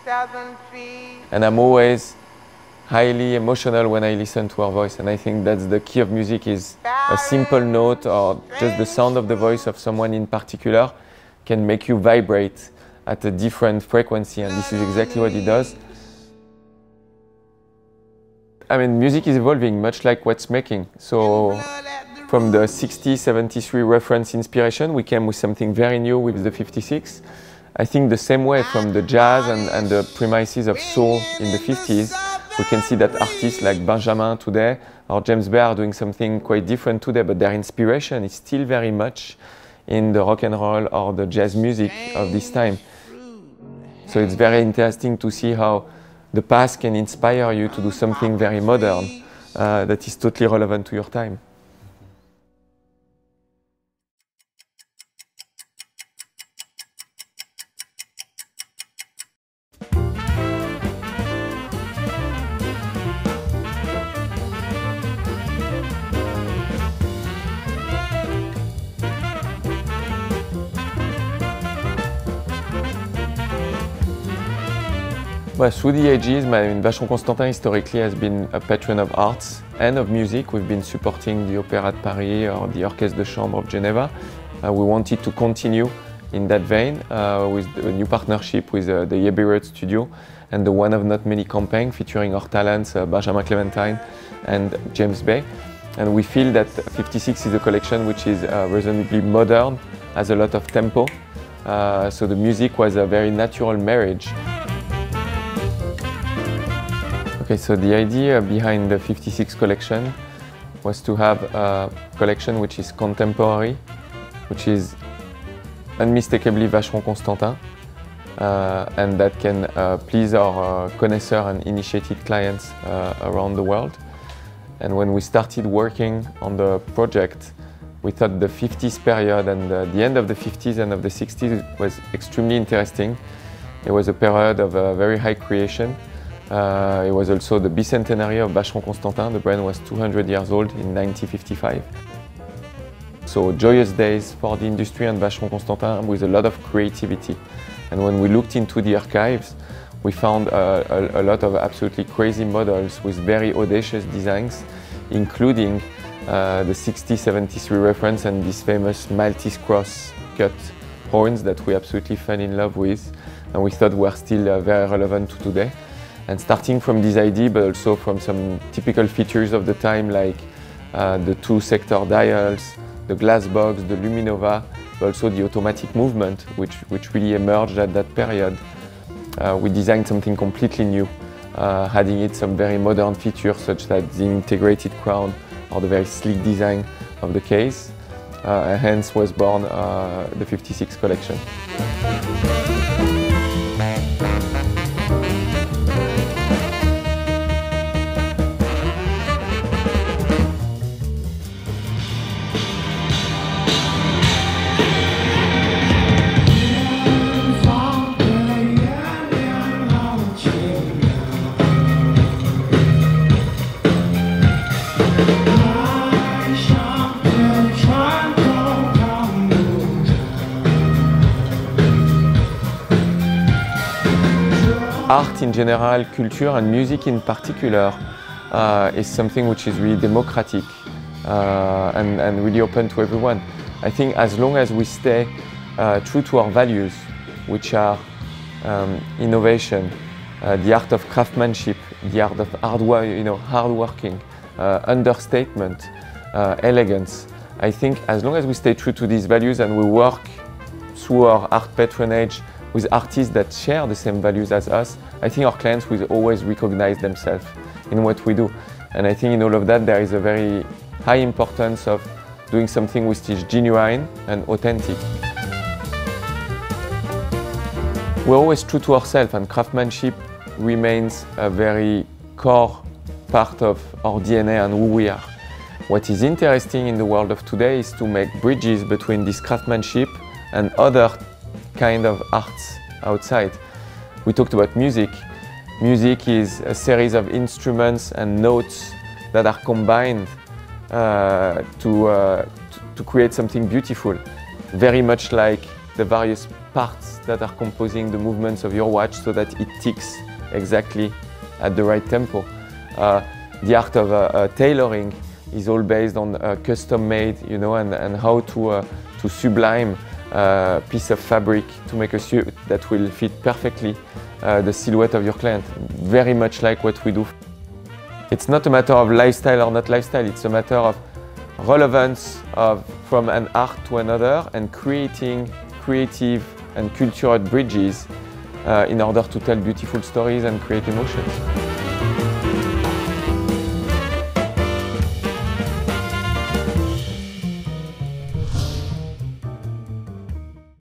And I'm always highly emotional when I listen to her voice, and I think that's the key of music, is a simple note or just the sound of the voice of someone in particular can make you vibrate at a different frequency, and this is exactly what it does. I mean, music is evolving, much like what's making. So from the 60, 73 reference inspiration, we came with something very new with the 56. I think the same way from the jazz and the premises of soul in the 50s, we can see that artists like Benjamin today or James Bay are doing something quite different today, but their inspiration is still very much in the rock and roll or the jazz music of this time. So it's very interesting to see how the past can inspire you to do something very modern that is totally relevant to your time. Well, through the ages, Vacheron Constantin historically has been a patron of arts and of music. We've been supporting the Opéra de Paris or the Orchestre de Chambre of Geneva. We wanted to continue in that vein with a new partnership with the Yebirut Studio and the One of Not Many campaign featuring our talents Benjamin Clementine and James Bay. And we feel that 56 is a collection which is reasonably modern, has a lot of tempo. So the music was a very natural marriage. Okay, so the idea behind the 56 collection was to have a collection which is contemporary, which is unmistakably Vacheron Constantin, and that can please our connoisseur and initiated clients around the world. And when we started working on the project, we thought the 50s period and the end of the 50s and of the 60s was extremely interesting. It was a period of very high creation. It was also the bicentenary of Vacheron Constantin. The brand was 200 years old in 1955. So joyous days for the industry and Vacheron Constantin with a lot of creativity. And when we looked into the archives, we found a lot of absolutely crazy models with very audacious designs, including the 6073 reference and this famous Maltese cross cut horns that we absolutely fell in love with, and we thought were still very relevant to today. And starting from this idea, but also from some typical features of the time, like the two-sector dials, the glass box, the Luminova, but also the automatic movement, which really emerged at that period. We designed something completely new, adding it some very modern features such as the integrated crown or the very sleek design of the case. And hence was born the 56 collection. Art in general, culture and music in particular is something which is really democratic and really open to everyone. I think as long as we stay true to our values, which are innovation, the art of craftsmanship, the art of hard working, understatement, elegance. I think as long as we stay true to these values and we work through our art patronage with artists that share the same values as us, I think our clients will always recognize themselves in what we do. And I think in all of that there is a very high importance of doing something which is genuine and authentic. We're always true to ourselves, and craftsmanship remains a very core part of our DNA and who we are. What is interesting in the world of today is to make bridges between this craftsmanship and other kind of arts outside. We talked about music. Music is a series of instruments and notes that are combined to create something beautiful. Very much like the various parts that are composing the movements of your watch so that it ticks exactly at the right tempo. The art of tailoring is all based on custom made, you know, and how to sublime a piece of fabric to make a suit that will fit perfectly the silhouette of your client. Very much like what we do. It's not a matter of lifestyle or not lifestyle, it's a matter of relevance from an art to another and creating creative and cultural bridges in order to tell beautiful stories and create emotions.